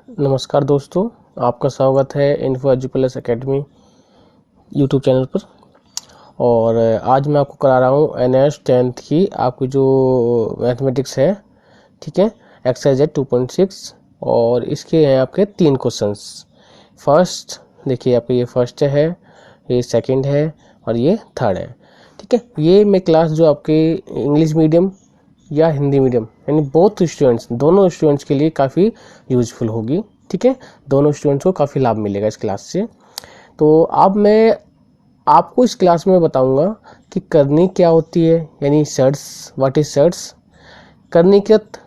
नमस्कार दोस्तों, आपका स्वागत है info edu plus academy YouTube channel पर। और आज मैं आपको करा रहा हूँ NS 10th की आपकी जो मैथमेटिक्स है, ठीक है, एक्सरसाइज है 2.6। और इसके हैं आपके 3 क्वेश्चंस। फर्स्ट देखिए, आपके ये फर्स्ट है, ये सेकंड है और ये थर्ड है, ठीक है। ये मैं क्लास जो आपके इंग्लिश मीडियम या हिंदी मीडियम यानी बोथ स्टूडेंट्स, दोनों स्टूडेंट्स के लिए काफ़ी यूजफुल होगी, ठीक है। दोनों स्टूडेंट्स को काफ़ी लाभ मिलेगा इस क्लास से। तो अब मैं आपको इस क्लास में बताऊंगा कि करनी क्या होती है, यानी सर्ट्स, व्हाट इज सर्ट्स, करणीकृत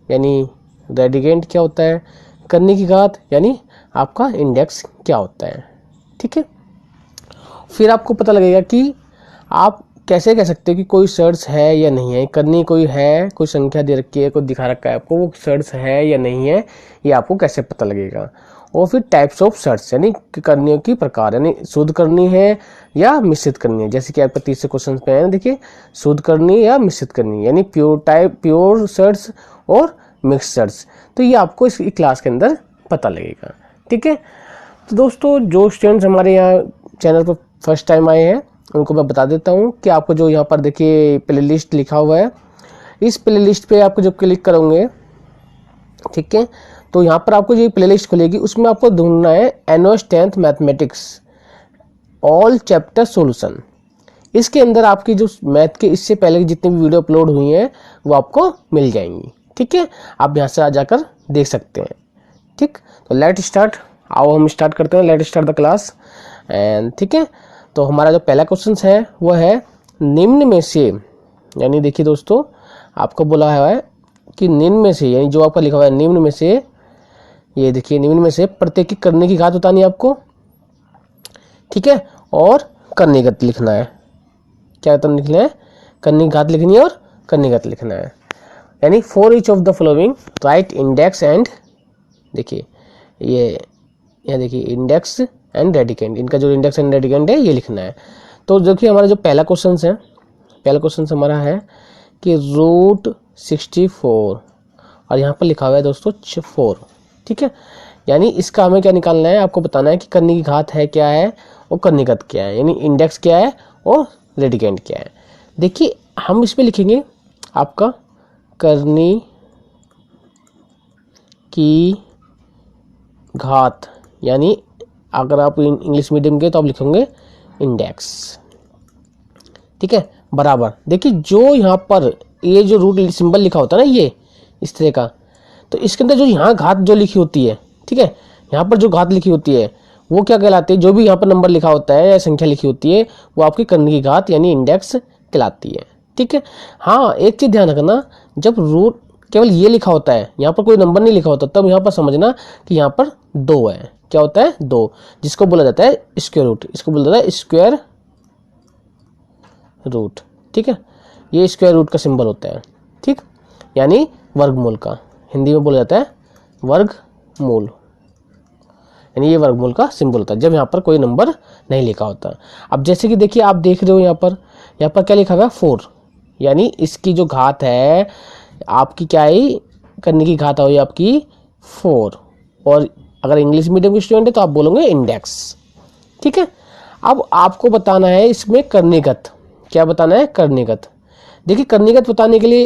यानी रेडिकेंट क्या होता है, करनी की घात यानी आपका इंडेक्स क्या होता है, ठीक है। फिर आपको पता लगेगा कि आप कैसे कह सकते हो कि कोई सर्च है या नहीं है। करनी कोई है, कोई संख्या दे रखी है, कोई दिखा रखा है आपको, वो सर्च है या नहीं है, ये आपको कैसे पता लगेगा। और फिर टाइप्स ऑफ सर्च यानी करनियों की प्रकार, यानी शुद्ध करनी है या मिश्रित करनी है। जैसे कि आपका तीसरे क्वेश्चन पे है, देखिए, शुद्ध करनी या मिश्रित करनी, यानी प्योर सर्च और मिक्स सर्च। तो ये आपको इस क्लास के अंदर पता लगेगा, ठीक है। तो दोस्तों, जो स्टूडेंट्स हमारे यहाँ चैनल पर फर्स्ट टाइम आए हैं उनको मैं बता देता हूँ कि आपको जो यहाँ पर देखिए प्लेलिस्ट लिखा हुआ है, इस प्लेलिस्ट पे आपको जब क्लिक करोगे, ठीक है, तो यहाँ पर आपको जो प्लेलिस्ट खुलेगी उसमें आपको ढूंढना है NS 10th mathematics all chapter solution. इसके अंदर आपकी जो मैथ के इससे पहले की जितनी भी वीडियो अपलोड हुई हैं वो आपको मिल जाएंगी, ठीक है। आप यहाँ से आ जाकर देख सकते हैं, ठीक। तो लेट स्टार्ट, आओ हम स्टार्ट करते हैं, let start the class and, ठीक है। तो हमारा जो पहला क्वेश्चन है वो है निम्न में से, यानी देखिए दोस्तों, आपको बोला है कि निम्न में से, यानी जो आपका लिखा हुआ है निम्न में से, ये देखिए निम्न में से प्रत्येक की करने की घात बतानी है आपको, ठीक है। और करने घात लिखना है, क्या लिखना है, करने की घात लिखनी है और करने घात लिखना है। यानी for each of the following right index and, देखिए ये देखिए इंडेक्स एंड रेडिकेंट, इनका जो इंडेक्स एंड रेडिकेंट है ये लिखना है। तो देखिए हमारा जो पहला क्वेश्चन है, पहला क्वेश्चन हमारा है कि √64 और यहाँ पर लिखा हुआ है दोस्तों 4, ठीक है। यानी इसका हमें क्या निकालना है, आपको बताना है कि करने की घात है क्या है और करने घात क्या है, यानी इंडेक्स क्या है और रेडिकेंट क्या है। देखिए हम इसमें लिखेंगे आपका करने की घात, यानी अगर आप इंग्लिश मीडियम के तो आप लिखेंगे इंडेक्स, ठीक है, बराबर। देखिए जो यहाँ पर ये जो रूट सिंबल लिखा होता है ना, ये इस तरह का, तो इसके अंदर जो यहाँ घात जो लिखी होती है, ठीक है, यहाँ पर जो घात लिखी होती है वो क्या कहलाती है, जो भी यहाँ पर नंबर लिखा होता है या संख्या लिखी होती है वो आपकी करने की घात यानी इंडेक्स कहलाती है, ठीक है। हाँ, एक चीज ध्यान रखना, जब रूट केवल ये लिखा होता है, यहाँ पर कोई नंबर नहीं लिखा होता, तब यहाँ पर समझना कि यहाँ पर 2 है। क्या होता है, 2, जिसको बोला जाता है स्क्वायर रूट, इसको बोला जाता है स्क्वायर रूट, ठीक है। ये स्क्वायर रूट का सिंबल होता है, ठीक, यानी वर्गमूल का, हिंदी में बोला जाता है वर्गमूल, यानी ये वर्गमूल का सिंबल होता है जब यहाँ पर कोई नंबर नहीं लिखा होता। अब जैसे कि देखिए आप देख रहे हो यहाँ पर क्या लिखा हुआ है 4, यानी इसकी जो घात है आपकी क्या है, करने की घात हुई आपकी 4, और अगर इंग्लिश मीडियम के स्टूडेंट है तो आप बोलोगे इंडेक्स, ठीक है। अब आपको बताना है इसमें कर्णीगत, क्या बताना है, कर्णीगत। देखिए कर्णीगत बताने के लिए,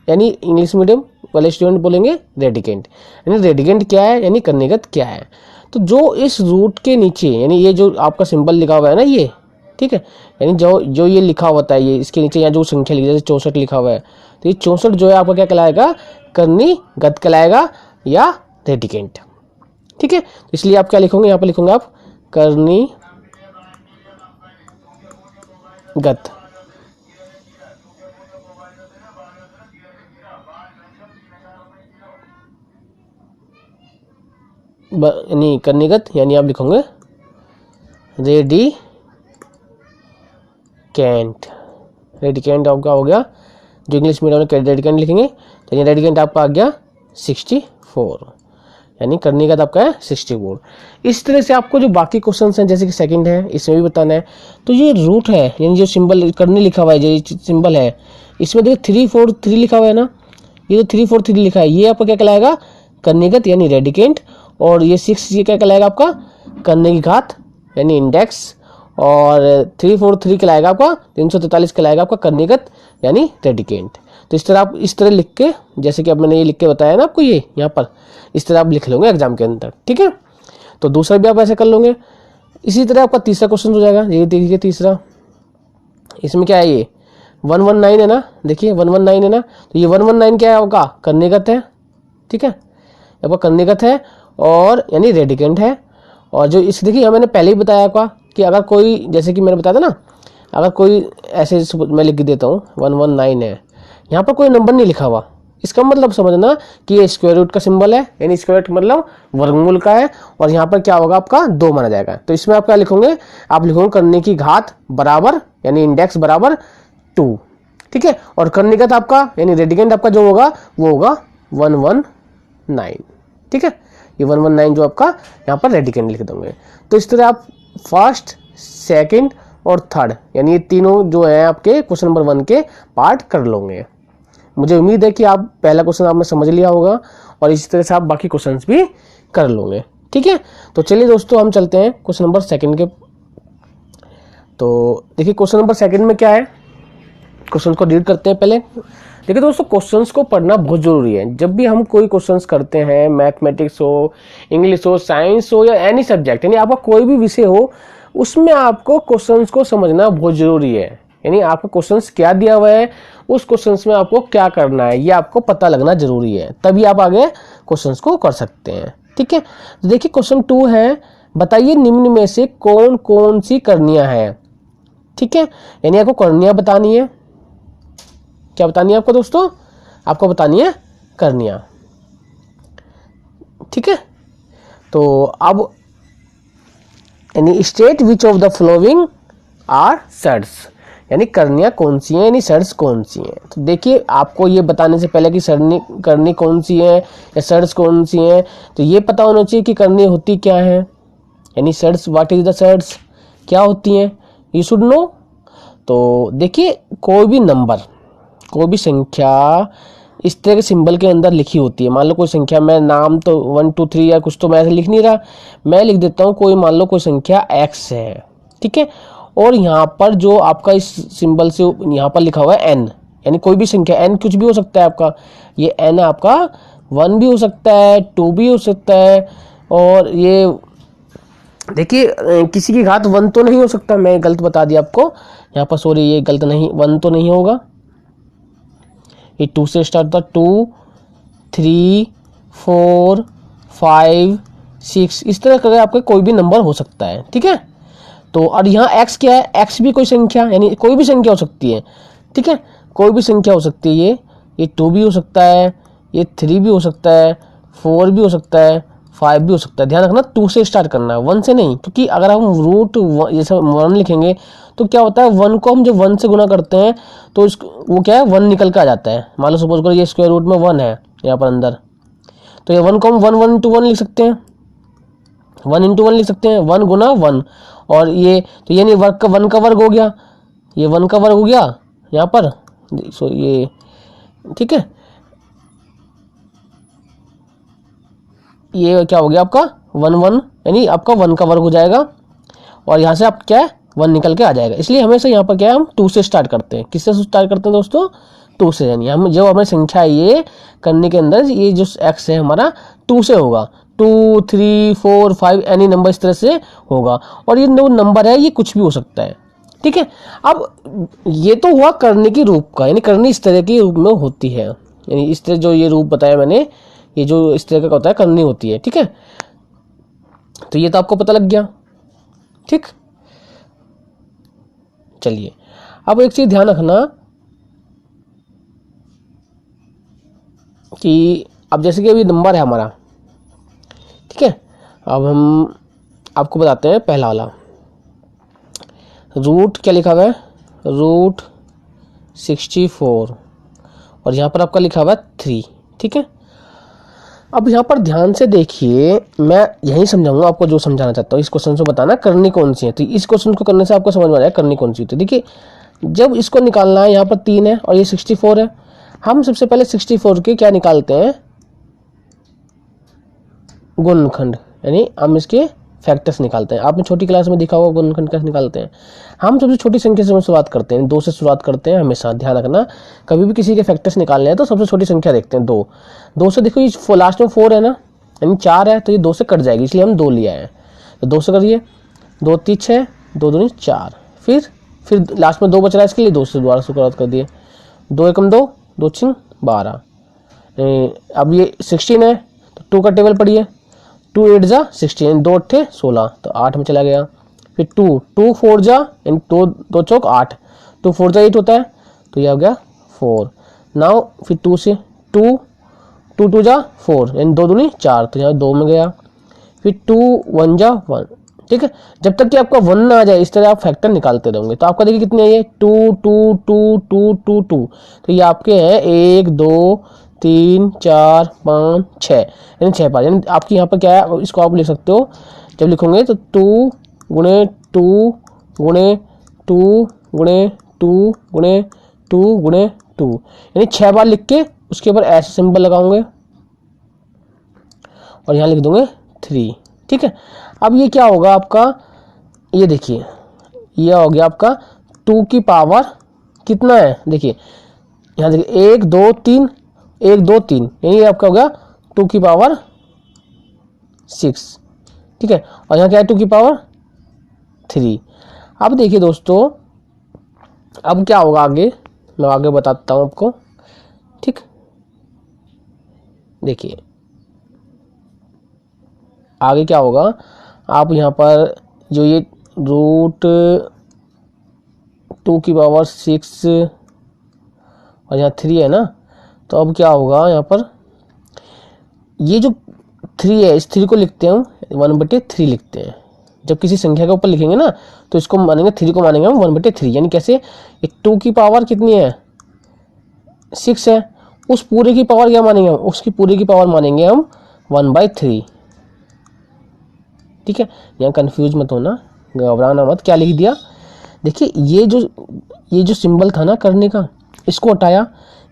यानी इंग्लिश मीडियम वाले स्टूडेंट बोलेंगे रेडिकेंट, यानी रेडिकेंट क्या है यानी कर्णीगत क्या है। तो जो इस रूट के नीचे, यानी ये जो आपका सिंबल लिखा हुआ है ना ये, ठीक है, यानी जो ये लिखा होता है, ये इसके नीचे यहाँ जो संख्या लिखी है, जैसे 64 लिखा हुआ है, तो ये 64 जो है आपका क्या कहलाएगा, कर्णीगत कहलाएगा या रेडिकेंट, ठीक है। इसलिए आप क्या लिखोगे, यहाँ पर लिखोगे आप कर्णीगत, यानी कर्णीगत, यानी आप लिखोगे रेडिकेंट। रेडिकेंट आपका हो गया, जो इंग्लिश मीडियम में रेडिकेंट लिखेंगे, तो ये रेडिकेंट आपका आ गया 64, यानी करने का आपका है 64। इस तरह से आपको जो बाकी क्वेश्चंस हैं, जैसे कि सेकंड है, इसमें भी बताना है। तो ये रूट है, यानी जो सिंबल करने लिखा हुआ है, जो सिंबल है, इसमें देखो 343 लिखा हुआ है ना, ये जो 343 लिखा है ये आपका क्या कहलाएगा, कर्णीगत यानी रेडिकेंट। और ये 6 ये क्या कहलाएगा आपका करने की घात यानी इंडेक्स, और 343 कहलाएगा आपका 343 कहलाएगा आपका कर्णीगत यानी रेडिकेंट। तो इस तरह आप इस तरह लिख के, जैसे कि अब मैंने ये लिख के बताया ना आपको, ये यहाँ पर इस तरह आप लिख लोगे एग्जाम के अंदर, ठीक है। तो दूसरा भी आप ऐसे कर लोगे। इसी तरह आपका तीसरा क्वेश्चन हो जाएगा। ये देखिए तीसरा, इसमें क्या है, ये 119 है ना, देखिए 119 है ना, तो ये 119 क्या है आपका कर्णीगत है, ठीक है, आपका कर्णीगत है और यानी रेडिकेंट है। और जो इस देखिए मैंने पहले ही बताया आपका कि अगर कोई, जैसे कि मैंने बताया था ना, अगर कोई ऐसे मैं लिख देता हूँ 119 है, यहाँ पर कोई नंबर नहीं लिखा हुआ, इसका मतलब समझना कि ये स्क्वायर रूट का सिंबल है, यानी स्क्वायर रूट मतलब वर्गमूल का है, और यहाँ पर क्या होगा आपका 2 माना जाएगा। तो इसमें आप क्या लिखोगे, आप लिखोगे करने की घात बराबर यानी इंडेक्स बराबर 2, ठीक है, और कर्णीगत आपका यानी रेडिकेंट आपका जो होगा वो होगा 119, ठीक है, ये 119 जो आपका यहाँ पर रेडिकेंट लिख दोगे। तो इस तरह आप फर्स्ट, सेकंड और थर्ड यानी ये तीनों जो है आपके क्वेश्चन नंबर 1 के पार्ट कर लोगे। मुझे उम्मीद है कि आप पहला क्वेश्चन आपने समझ लिया होगा और इसी तरह से आप बाकी क्वेश्चंस भी कर लोगे, ठीक है। तो चलिए दोस्तों हम चलते हैं क्वेश्चन नंबर 2 के। तो देखिए क्वेश्चन नंबर 2 में क्या है, क्वेश्चन को रीड करते हैं पहले। देखिए दोस्तों क्वेश्चंस को पढ़ना बहुत जरूरी है। जब भी हम कोई क्वेश्चंस करते हैं, मैथमेटिक्स हो, इंग्लिश हो, साइंस हो या एनी सब्जेक्ट, यानी आपका कोई भी विषय हो, उसमें आपको क्वेश्चंस को समझना बहुत जरूरी है। यानी आपको क्वेश्चंस क्या दिया हुआ है, उस क्वेश्चंस में आपको क्या करना है, ये आपको पता लगना जरूरी है, तभी आप आगे क्वेश्चंस को कर सकते हैं, ठीक है। तो देखिए क्वेश्चन 2 है, बताइए निम्न में से कौन कौन सी करणियां हैं, ठीक है, यानी आपको करणियां बतानी है। क्या बतानी है आपको दोस्तों, आपको बतानी है करणियां, ठीक है। तो अब यानी state which of the following are सर्ड्स, यानी करणियां कौन सी हैं, यानी सर्ड्स कौन सी हैं। तो देखिए आपको ये बताने से पहले कि करनी कौन सी है या सर्ड्स कौन सी हैं, तो ये पता होना चाहिए कि करनी होती क्या है, यानी surds, what is the surds, क्या होती हैं, यू शुड नो। तो देखिए कोई भी नंबर, कोई भी संख्या इस तरह के सिंबल के अंदर लिखी होती है। मान लो कोई संख्या, मैं नाम तो 1 2 3 या कुछ तो मैं ऐसे लिख नहीं रहा, मैं लिख देता हूँ कोई, मान लो कोई संख्या x है, ठीक है, और यहाँ पर जो आपका इस सिंबल से यहाँ पर लिखा हुआ है n, यानी कोई भी संख्या n कुछ भी हो सकता है आपका, ये n आपका 1 भी हो सकता है, 2 भी हो सकता है, और ये देखिए किसी की घात 1 तो नहीं हो सकता, मैं गलत बता दिया आपको यहाँ पर, सॉरी ये गलत नहीं, 1 तो नहीं होगा, ये 2 से स्टार्ट था, 2 3 4 5 6, इस तरह का आपका कोई भी नंबर हो सकता है, ठीक है। तो और यहाँ x क्या है, x भी कोई संख्या, यानी कोई भी संख्या हो सकती है, ठीक है, कोई भी संख्या हो सकती है, ये 2 भी हो सकता है, ये 3 भी हो सकता है, 4 भी हो सकता है, 5 भी हो सकता है। ध्यान रखना 2 से स्टार्ट करना है, 1 से नहीं, क्योंकि अगर हम रूट जैसे 1 लिखेंगे तो क्या होता है, 1 को हम जब 1 से गुना करते हैं तो वो क्या है 1 निकल के आ जाता है। मान लो सपोज करो ये स्क्वायर रूट में 1 है यहाँ पर अंदर, तो ये 1 को हम 1 1 इंटू 1 लिख सकते हैं, 1 इंटू 1 लिख सकते हैं, 1 गुना 1, और ये तो ये नहीं, वर्ग का 1 का वर्ग हो गया, ये 1 का वर्ग हो गया यहाँ पर, सो ये ठीक है, ये क्या हो गया आपका 1 1, यानी आपका 1 का वर्ग हो जाएगा, और यहाँ से आप क्या है 1 निकल के आ जाएगा। इसलिए हमेशा यहाँ पर क्या है हम 2 से स्टार्ट करते हैं। किससे स्टार्ट करते हैं दोस्तों, 2 से, यानी हम जो हमारी संख्या ये करने के अंदर ये जो x है हमारा 2 से होगा, 2 3 4 5 एनी नंबर इस तरह से होगा, और ये जो नंबर है ये कुछ भी हो सकता है, ठीक है। अब ये तो हुआ करने की रूप का, यानी करनी इस तरह की रूप में होती है, यानी इस तरह जो ये रूप बताया मैंने, ये जो इस तरह का होता है करनी होती है, ठीक है। तो ये तो आपको पता लग गया, ठीक। चलिए अब एक चीज ध्यान रखना कि अब जैसे कि अभी नंबर है हमारा, ठीक है, अब हम आपको बताते हैं पहला वाला रूट, क्या लिखा हुआ है, रूट 64, और यहाँ पर आपका लिखा हुआ है 3, ठीक है। अब यहाँ पर ध्यान से देखिए, मैं यही समझाऊंगा आपको जो समझाना चाहता हूँ, इस क्वेश्चन से बताना करनी कौन सी है। तो इस क्वेश्चन को करने से आपको समझ में आ जाएगा करनी कौन सी होती है। देखिए जब इसको निकालना है, यहाँ पर 3 है और ये 64 है, हम सबसे पहले 64 के क्या निकालते हैं, गुणनखंड, यानी हम इसके फैक्टर्स निकालते हैं। आपने छोटी क्लास में देखा होगा गुणनखंड कैसे निकालते हैं। हम सबसे छोटी संख्या से शुरुआत करते हैं, 2 से शुरुआत करते हैं हमेशा, ध्यान रखना। कभी भी किसी के फैक्टर्स निकालने हैं तो सबसे छोटी संख्या देखते हैं, 2। 2 से देखो ये लास्ट में 4 है ना, यानी 4 है, तो ये 2 से कट जाएगी, इसलिए हम 2 लिया है। तो 2 से करिए, 2 3 6, 2 दूनी 4, फिर लास्ट में 2 बच रहा है, इसके लिए 2 से दोबारा शुरुआत कर दिए। 2 एकम 2, 2 6 12। अब ये 16 है तो 2 का टेबल पढ़िए, 2 8 जा 16, 2 8 16, तो 8 में चला गया। फिर 2 4 जा, 2 चौक 8, 2 4 जा 8 होता है, तो ये हो गया 4। नाउ फिर 2 से 2 2 जा 4, यानी 2 दूनी 4, तो यहाँ 2 में गया। फिर 2 1 जा 1, ठीक है। जब तक कि आपका 1 ना आ जाए इस तरह आप फैक्टर निकालते रहेंगे। तो आपका देखिए कितनी आई है, 2 2 2 2 2 2, तो ये आपके हैं 1 2 3 4 5 6, यानी 6 5, यानी आपकी यहाँ पर क्या है, इसको आप लिख सकते हो, जब लिखोगे तो 2 गुणे 2 गुणे 2 गुणे 2 गुणे 2 गुणे 2, यानी 6 बार लिख के उसके ऊपर ऐसे सिंबल लगाओगे और यहाँ लिख दूंगे 3, ठीक है। अब ये क्या होगा आपका, ये देखिए ये हो गया आपका 2 की पावर कितना है, देखिए यहाँ देखिए 1 2 3 1 2 3, यानी आपका हो गया 2 की पावर 6, ठीक है। और यहाँ क्या है 2 की पावर 3। अब देखिए दोस्तों, अब क्या होगा आगे, मैं आगे बताता हूँ आपको, ठीक। देखिए आगे क्या होगा, आप यहाँ पर जो ये रूट 2 की पावर 6 और यहाँ 3 है ना, तो अब क्या होगा यहाँ पर, ये जो 3 है इस 3 को लिखते हैं हम 1/3 लिखते हैं। जब किसी संख्या के ऊपर लिखेंगे ना तो इसको मानेंगे 3 को मानेंगे हम 1/3, यानी कैसे, 2 की पावर कितनी है 6 है, उस पूरे की पावर क्या मानेंगे हम, उसकी पूरे की पावर मानेंगे हम 1/3, ठीक है। यहाँ कंफ्यूज मत होना, घबराना मत, क्या लिख दिया, देखिए ये जो सिंबल था ना करने का, इसको हटाया,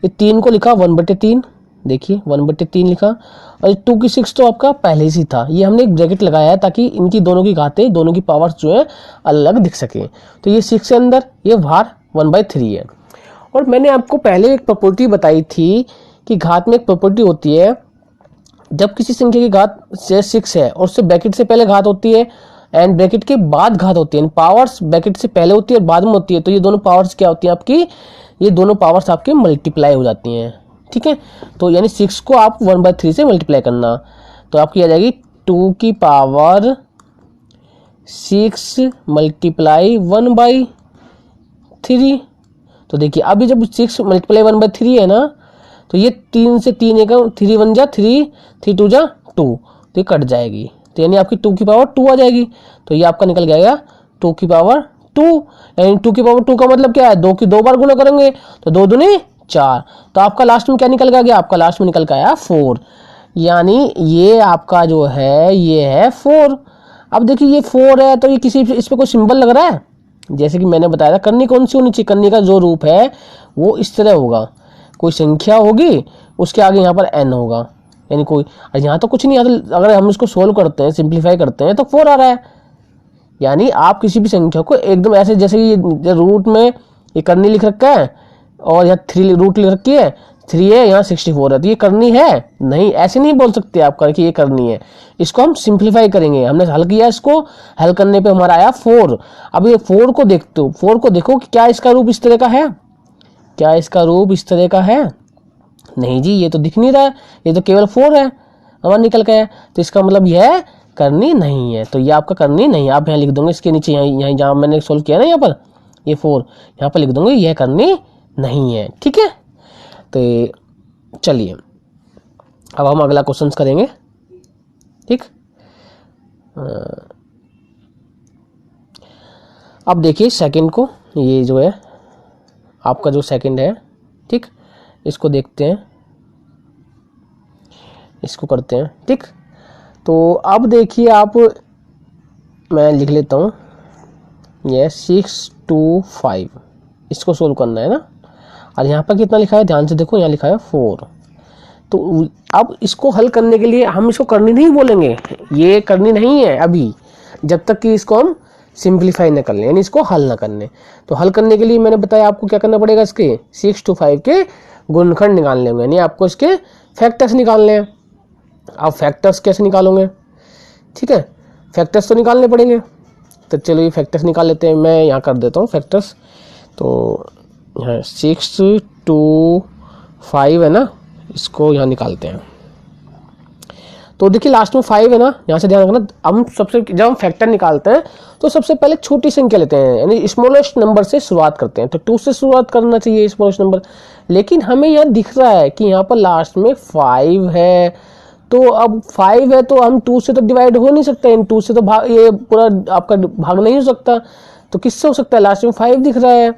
ये 3 को लिखा 1/3, देखिए 1/3 लिखा, और 2 की 6 तो आपका पहले से था, ये हमने एक ब्रैकेट लगाया है ताकि इनकी दोनों की घातें, दोनों की पावर्स जो है अलग दिख सके। तो ये 6 के अंदर, ये बाहर 1/3 है। और मैंने आपको पहले एक प्रॉपर्टी बताई थी कि घात में एक प्रॉपर्टी होती है, जब किसी संख्या की घात से 6 है और उससे ब्रैकेट से पहले घात होती है एंड ब्रैकेट के बाद घात होती है, पावर्स ब्रैकेट से पहले होती है और बाद में होती है, तो ये दोनों पावर्स क्या होती है आपकी, ये दोनों पावर्स आपके मल्टीप्लाई हो जाती हैं, ठीक है। तो यानी 6 को आप 1/3 से मल्टीप्लाई करना, तो आपकी आ जाएगी 2 की पावर 6 मल्टीप्लाई 1/3। तो देखिए अभी जब 6 मल्टीप्लाई 1/3 है ना, तो ये 3 से 3 एक 3 1 जा 3 3 2 जा 2, तो ये कट जाएगी, तो यानी आपकी 2 की पावर 2 आ जाएगी। तो ये आपका निकल जाएगा 2 की पावर 2, यानी 2 की पावर 2 का मतलब क्या है, 2 की 2 बार गुणा करेंगे तो 2 दूनी 4, तो आपका लास्ट में क्या निकल गया, आपका लास्ट में निकल के आया 4, यानी ये आपका जो है ये है 4। अब देखिए ये 4 है तो ये किसी इस पे कोई सिंबल लग रहा है, जैसे कि मैंने बताया था करनी कौन सी होनी चाहिए, करनी का जो रूप है वो इस तरह होगा, कोई संख्या होगी उसके आगे यहाँ पर n होगा, यानी कोई, यहाँ तो कुछ नहीं आता, अगर हम इसको सोल्व करते हैं सिंप्लीफाई करते हैं तो 4 आ रहा है। यानी आप किसी भी संख्या को एकदम ऐसे, जैसे कि रूट में ये करनी लिख रखा है और यहाँ 3 रूट लिख रखी है, 3 है यहाँ 64 है, तो ये करनी है नहीं, ऐसे नहीं बोल सकते आप कि ये करनी है, इसको हम सिंप्लीफाई करेंगे। हमने हल किया, इसको हल करने पे हमारा आया 4। अब ये 4 को देखते हो, 4 को देखो कि क्या इसका रूप इस तरह का है, क्या इसका रूप इस तरह का है, नहीं जी ये तो दिख नहीं रहा है, ये तो केवल 4 है हमारा निकल गया है, तो इसका मतलब यह करनी नहीं है, तो ये आपका करनी नहीं है। आप यहाँ लिख दोगे इसके नीचे, यहाँ जहाँ मैंने सोल्व किया ना यहाँ पर ये 4, यहाँ पर लिख दोगे यह करनी नहीं है, ठीक है। तो चलिए अब हम अगला क्वेश्चन करेंगे, ठीक। अब देखिए सेकंड को, ये जो है आपका जो सेकंड है, ठीक, इसको देखते हैं, इसको करते हैं, ठीक। तो अब देखिए आप, मैं लिख लेता हूँ, ये 6 2 5, इसको सोल्व करना है ना, और यहाँ पर कितना लिखा है ध्यान से देखो, यहाँ लिखा है 4, तो अब इसको हल करने के लिए हम इसको करनी नहीं बोलेंगे, ये करनी नहीं है अभी, जब तक कि इसको हम सिंप्लीफाई न कर लें, यानी इसको हल ना करने। तो हल करने के लिए मैंने बताया आपको क्या करना पड़ेगा, इसके 6 to 5 के गुणनखंड निकालने होंगे, यानी आपको इसके फैक्टर्स निकालने हैं। आप फैक्टर्स कैसे निकालोगे, ठीक है, फैक्टर्स तो निकालने पड़ेंगे। तो चलो ये फैक्टर्स निकाल लेते हैं, मैं यहाँ कर देता हूँ फैक्टर्स। तो यहाँ 6 to 5 है ना, इसको यहाँ निकालते हैं। तो देखिए लास्ट में 5 है ना, यहाँ से ध्यान रखना, हम सबसे जब हम फैक्टर निकालते हैं तो सबसे पहले छोटी संख्या लेते हैं, यानी स्मॉलेस्ट नंबर से शुरुआत करते हैं। तो 2 से शुरुआत करना चाहिए स्मॉलेस्ट नंबर, लेकिन हमें यहाँ दिख रहा है कि यहाँ पर लास्ट में 5 है। तो अब 5 है तो हम 2 से तो डिवाइड हो नहीं सकते, इन 2 से तो भाग, ये पूरा आपका भाग नहीं हो सकता। तो किससे हो सकता है, लास्ट में 5 दिख रहा है,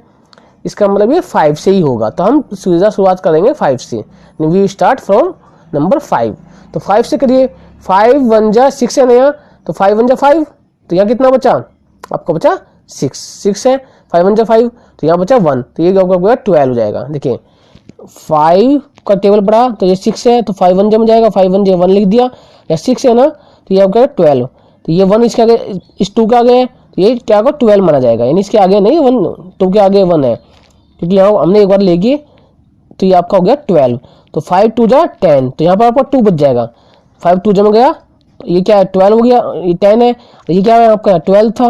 इसका मतलब ये 5 से ही होगा। तो हम सीधा शुरुआत करेंगे 5 से, वी स्टार्ट फ्रॉम नंबर 5। तो 5 से करिए, 5 1 जा 6 है ना यहाँ, तो 5 1 जा 5, तो यहाँ कितना बचा आपका, बचा 6 है, 5 1 जा 5, तो यहाँ बचा 1, तो ये आपका 12 हो जाएगा। देखिए 5 का टेबल पड़ा तो ये 6 है, तो 5 1 जा में जाएगा, 5 1 जा 1 लिख दिया, या 6 है ना, तो ये आपका 12, तो ये 1 इसके आगे, इस 2 के आगे है, तो ये क्या होगा 12 माना जाएगा, यानी इसके आगे नहीं 1, 2 के आगे 1 है, क्योंकि यहाँ हमने एक बार ले गए, तो ये आपका हो गया 12। तो 5 2 जा 10, तो यहाँ पर आपका 2 बच जाएगा, 5 2 जमा गया, तो ये क्या है 12 हो गया, ये 10 है, ये क्या है आपका 12 था,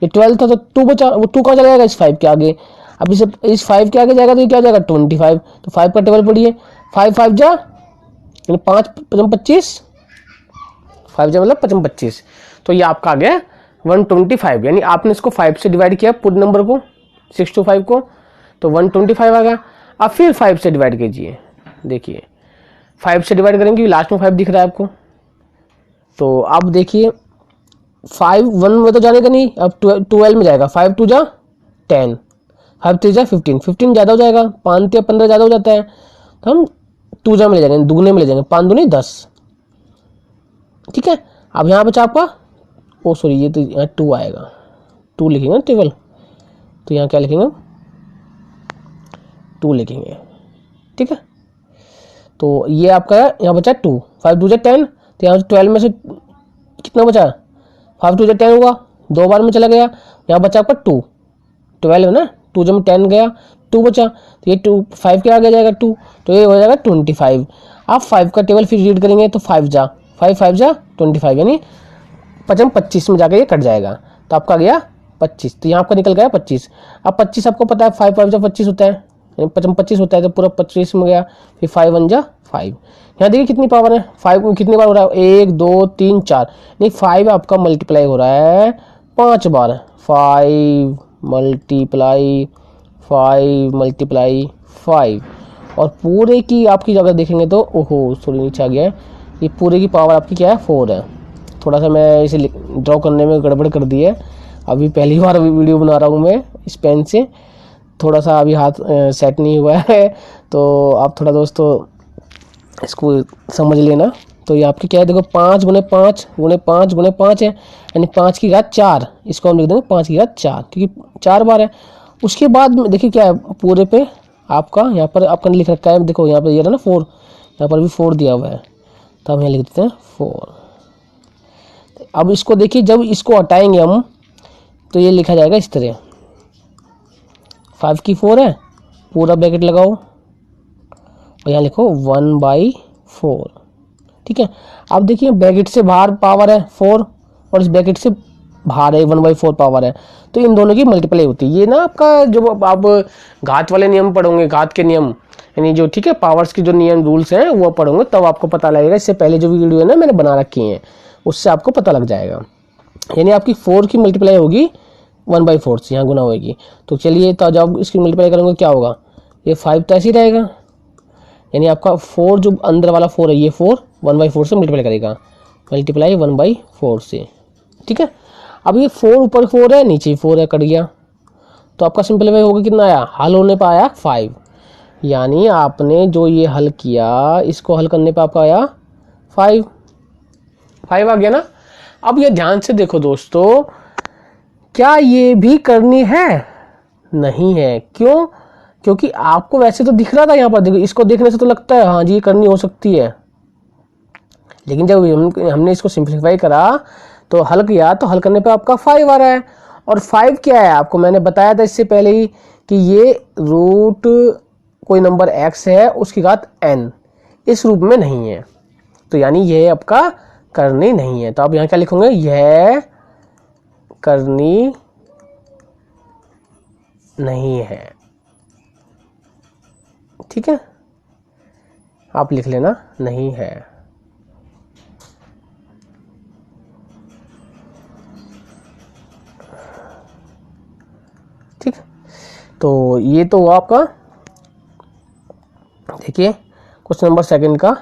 ये 12 था, तो 2 बचा, वो 2 कहाँ चला जाएगा, इस 5 के आगे, अब इस 5 के आगे जाएगा तो ये क्या जाएगा 25। तो 5 का टेबल पढ़िए, 5 5 जा यानी 5 5 25, 5 जा मतलब 25 25, तो ये आपका आ गया 125, यानी आपने इसको 5 से डिवाइड किया पूरे नंबर को, 6 to 5 को, तो 125 आ गया। अब फिर 5 से डिवाइड कीजिए, देखिए 5 से डिवाइड करेंगे, लास्ट में 5 दिख रहा है आपको, तो अब देखिए 5 1 में तो जानेगा नहीं, अब 12 में जाएगा, 5 2 जा 10, 5 3 जा 15, 15 ज़्यादा हो जाएगा, 5 3 15 ज़्यादा हो जाता है, तो हम 2 जा में ले जाएंगे, दुगने में ले जाएंगे, 5 दूनी 10, ठीक है। अब यहाँ बचा आपका, ओ सॉरी ये तो यहाँ 2 आएगा, 2 लिखेंगे टेबल, तो यहाँ क्या लिखेंगे 2 लिखेंगे, ठीक है। तो ये आपका यहाँ बचा 2, 5 2 जा 10, तो यहाँ 12 में से कितना बचा, 5 2 जा 10 होगा, 2 बार में चला गया, यहाँ बचा आपका 2, 12 है ना, 2 जब 10 गया 2 बचा, तो ये 2 5 के आगे जाएगा 2, तो ये हो जाएगा 25। आप 5 का टेबल फिर रीड करेंगे तो 5 जा 25, यानी 5 25 में जाकर ये कट जाएगा, तो आपका गया 25, तो यहाँ आपका निकल गया 25। अब 25 आपको पता है 5 5 जा 25 होता है, यानी 5 25 होता है, तो पूरा 25 में गया, फिर 5 1 जा 5। यहाँ देखिए कितनी पावर है, 5 कितनी बार हो रहा है, 1 2 3 4, नहीं 5 आपका मल्टीप्लाई हो रहा है 5 बार, 5 मल्टीप्लाई 5, और पूरे की आपकी जगह देखेंगे तो ओहो सॉरी नीचे आ गया है, ये पूरे की पावर आपकी क्या है 4 है। थोड़ा सा मैं इसे ड्रॉ करने में गड़बड़ कर दी है, अभी पहली बार वीडियो बना रहा हूँ मैं इस पेन से, थोड़ा सा अभी हाथ सेट नहीं हुआ है, तो आप थोड़ा दोस्तों इसको समझ लेना। तो ये आपकी क्या है, देखो 5 गुणे 5 गुणे 5 गुणे 5 है, यानी 5 की घात 4, इसको हम लिख देंगे 5 की घात 4, क्योंकि 4 बार है। उसके बाद में देखिए क्या है, पूरे पे आपका यहाँ पर आपका लिख रखा है, देखो यहाँ पर ये रहा ना 4, यहाँ पर भी 4 दिया हुआ है, तो हम यहाँ लिख देते हैं 4। अब इसको देखिए, जब इसको हटाएंगे हम तो ये लिखा जाएगा इस तरह, 5 की 4 है, पूरा ब्रैकेट लगाओ और यहाँ लिखो 1/4, ठीक है। अब देखिए ब्रैकेट से बाहर पावर है 4 और इस ब्रैकेट से बाहर है 1/4 पावर है, तो इन दोनों की मल्टीप्लाई होती है। ये ना आपका जो आप घात वाले नियम पढ़ोगे, घात के नियम, यानी जो ठीक है पावर्स की जो नियम रूल्स हैं वो पढ़ोगे, तब आपको पता लगेगा। इससे पहले जो वीडियो है ना मैंने बना रखी है, उससे आपको पता लग जाएगा। यानी आपकी 4 की मल्टीप्लाई होगी 1/4 से, यहाँ गुना होगी। तो चलिए, तो जब इसकी मल्टीप्लाई करेंगे क्या होगा, ये 5 तो ऐसे ही रहेगा, यानी आपका 4 जो अंदर वाला 4 है, ये 4 1/4 से मल्टीप्लाई करेगा, मल्टीप्लाई 1/4 से, ठीक है। अब ये 4 ऊपर 4 है, नीचे 4 है, कट गया, तो आपका सिंपलीफाई होगा कितना आया, हल होने पर आया 5, यानी आपने जो ये हल किया इसको हल करने पर आपका आया 5 आ गया ना। अब ये ध्यान से देखो दोस्तों, क्या ये भी करनी है, नहीं है, क्यों, क्योंकि आपको वैसे तो दिख रहा था यहाँ पर, देखो इसको देखने से तो लगता है हाँ जी ये करनी हो सकती है, लेकिन जब हमने इसको सिंप्लीफाई करा तो हल किया, तो हल करने पे आपका 5 आ रहा है। और 5 क्या है, आपको मैंने बताया था इससे पहले ही कि ये रूट कोई नंबर x है उसकी घात n इस रूप में नहीं है, तो यानी यह आपका करनी नहीं है। तो आप यहाँ क्या लिखोगे, यह करनी नहीं है, ठीक है, आप लिख लेना नहीं है। ठीक, तो ये तो हुआ आपका, देखिए क्वेश्चन नंबर सेकंड का,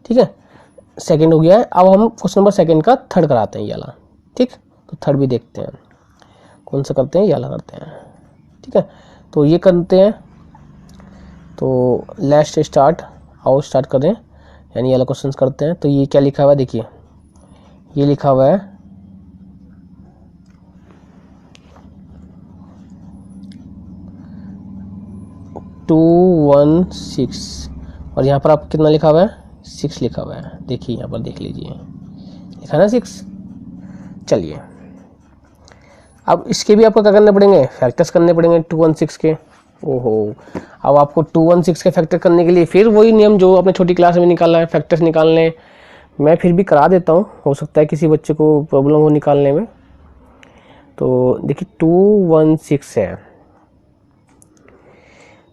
ठीक है, सेकंड हो गया है। अब हम क्वेश्चन नंबर सेकंड का थर्ड कराते हैं ये वाला, ठीक, तो थर्ड भी देखते हैं कौन सा करते हैं, ये वाला करते हैं, ठीक है। तो ये करते हैं, तो लेट्स स्टार्ट, आओ स्टार्ट करें, यानी ये वाला क्वेश्चन करते हैं। तो ये क्या लिखा हुआ है, देखिए ये लिखा हुआ है 216 और यहाँ पर आप कितना लिखा हुआ है, 6 लिखा हुआ है, देखिए यहाँ पर देख लीजिए लिखा ना 6। चलिए अब इसके भी आपको क्या करने पड़ेंगे, फैक्टर्स करने पड़ेंगे 216 के। ओहो, अब आपको 216 के फैक्टर करने के लिए फिर वही नियम जो आपने छोटी क्लास में निकाला है, फैक्टर्स निकालने। मैं फिर भी करा देता हूँ, हो सकता है किसी बच्चे को प्रॉब्लम हो निकालने में। तो देखिए 216 है,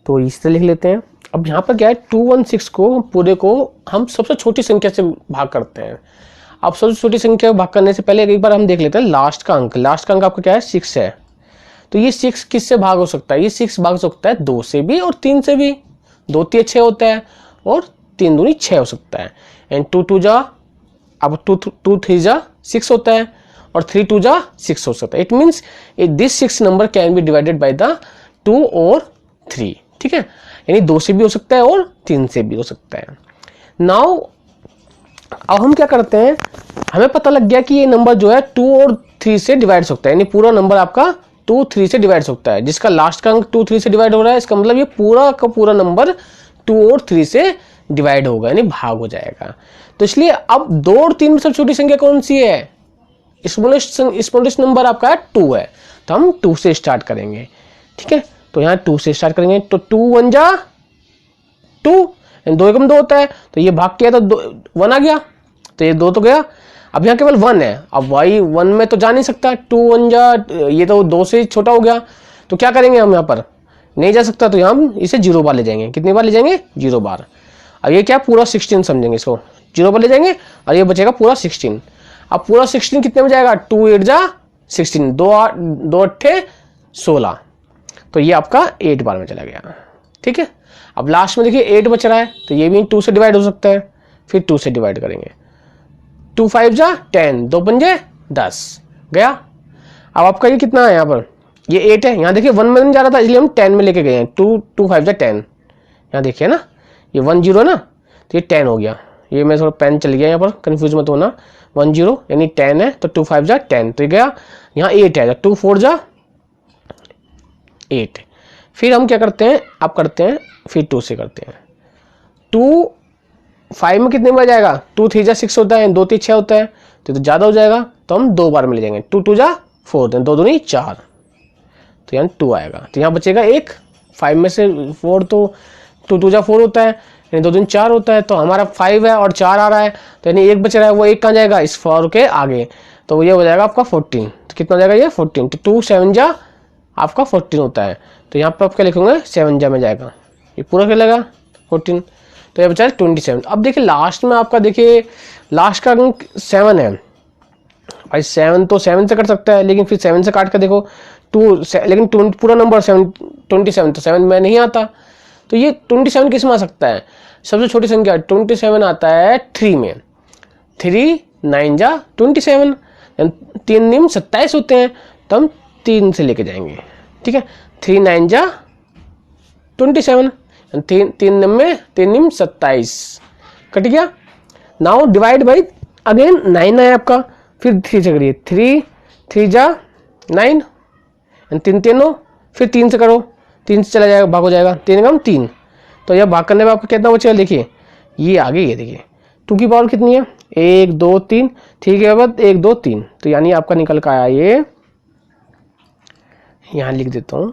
तो इस तरह लिख लेते हैं। अब यहाँ पर क्या है, 216 को पूरे को हम सबसे छोटी संख्या से भाग करते हैं। अब सबसे छोटी संख्या भाग करने से पहले एक बार हम देख लेते हैं लास्ट का अंक। लास्ट का अंक आपका क्या है, 6 है। तो ये 6 किससे भाग हो सकता है, ये 6 भाग सकता है 2 से भी और 3 से भी। 2 3 6 होता है और 3 दूनी 6 हो सकता है। एंड 2 2 जा, अब 2 3 जा 6 होता है और 3 2 जा 6 हो सकता है। It means this 6 number can be divided by the 2 और 3, ठीक है, यानी 2 से भी हो सकता है और 3 से भी हो सकता है। नाउ अब हम क्या करते हैं, हमें पता लग गया कि ये नंबर जो है 2 और 3 से डिवाइड सकता है, यानी पूरा नंबर आपका 2 3 से डिवाइड सकता है। जिसका लास्ट का अंक 2 3 से डिवाइड हो रहा है, इसका मतलब ये पूरा का पूरा नंबर 2 और 3 से डिवाइड होगा, यानी भाग हो जाएगा। तो इसलिए अब 2 और 3 में सबसे छोटी संख्या कौन सी है, स्मॉलेस्ट नंबर आपका 2 है, तो हम 2 से स्टार्ट करेंगे, ठीक है। तो यहाँ 2 से स्टार्ट करेंगे, तो 2 1 जा 2, 2 एकम 2 होता है, तो ये भाग किया तो 1 आ गया, तो ये 2 तो गया। अब यहाँ केवल 1 है, अब y 1 में तो जा नहीं सकता, 2 1 जा, ये तो 2 से छोटा हो गया, तो क्या करेंगे हम, यहाँ पर नहीं जा सकता, तो यहाँ हम इसे 0 बार ले जाएंगे। कितनी बार ले जाएंगे, 0 बार। अब ये क्या पूरा 16 समझेंगे इसको, 0 बार ले जाएंगे और ये बचेगा पूरा 16। अब पूरा 16 कितने में जाएगा, 2 8 जा 16, 2 8 16, तो ये आपका 8 बार में चला गया, ठीक है। अब लास्ट में देखिए 8 बच रहा है, तो ये भी 2 से डिवाइड हो सकता है, फिर 2 से डिवाइड करेंगे, 2 5 जा 10, 2 पंजे 10 गया। अब आपका ये कितना है, यहाँ पर ये 8 है, यहाँ देखिए 1 में नहीं जा रहा था, इसलिए हम 10 में लेके गए हैं। 2 5 जा 10, यहाँ देखिए ना ये 1 0 ना, तो ये 10 हो गया। ये मैं थोड़ा पेन चल गया यहाँ पर, कंफ्यूज मत होना। 1 0 यानी 10 है, तो 2 5 जा 10, तो ये गया। यहाँ 8 है, 2 4 जा 8। फिर हम क्या करते हैं, आप करते हैं फिर 2 से करते हैं। 2 5 में कितने बार जाएगा, 2 3 जा 6 होता है, 2 3 6 होता है, तो ज़्यादा हो जाएगा, तो हम 2 बार में ले जाएंगे। 2 2 जा 4, 2 दूनी 4, तो यहाँ 2 आएगा, तो यहाँ बचेगा 1। 5 में से 4, तो 2 2 जा 4 होता है, यानी 2 दूनी 4 होता है, तो हमारा 5 है और 4 आ रहा है, तो यानी 1 बच रहा है, वो 1 कहाँ जाएगा, इस 4 के आगे, तो ये हो जाएगा आपका 14। तो कितना हो जाएगा ये 14, तो 2 7 जा आपका 14 होता है, तो यहाँ पर आप क्या लिखोगे, 7 जा में जाएगा, ये पूरा क्या लगेगा 14, तो ये बचा 27। अब देखिए लास्ट में आपका, देखिए लास्ट का अंक 7 है भाई, 7 तो 7 से कट सकता है, लेकिन फिर 7 से काट कर देखो 2, लेकिन पूरा नंबर 27, तो 7 में नहीं आता, तो ये 27 किस में आ सकता है, सबसे छोटी संख्या 27 आता है 3 में। 3 9 जा 27, 3 निम 27 होते हैं, तो हम 3 से लेके जाएंगे, ठीक है। 3 9 जा 27, 3 में 3 निम 27 कट गया। नाउ डिवाइड बाई अगेन 9 है आपका, फिर 3 से करिए, 3 3 जा 9, 3 3 फिर 3 से करो, 3 से चला जाएगा, भाग हो जाएगा, 3 कम 3, तो यह भाग करने में आपको कितना बचेगा, देखिए ये आगे, ये देखिए 2 की पावर कितनी है, 1 2 3, ठीक है बाद 1 2 3, तो यानी आपका निकल कर आया ये, यहाँ लिख देता हूँ,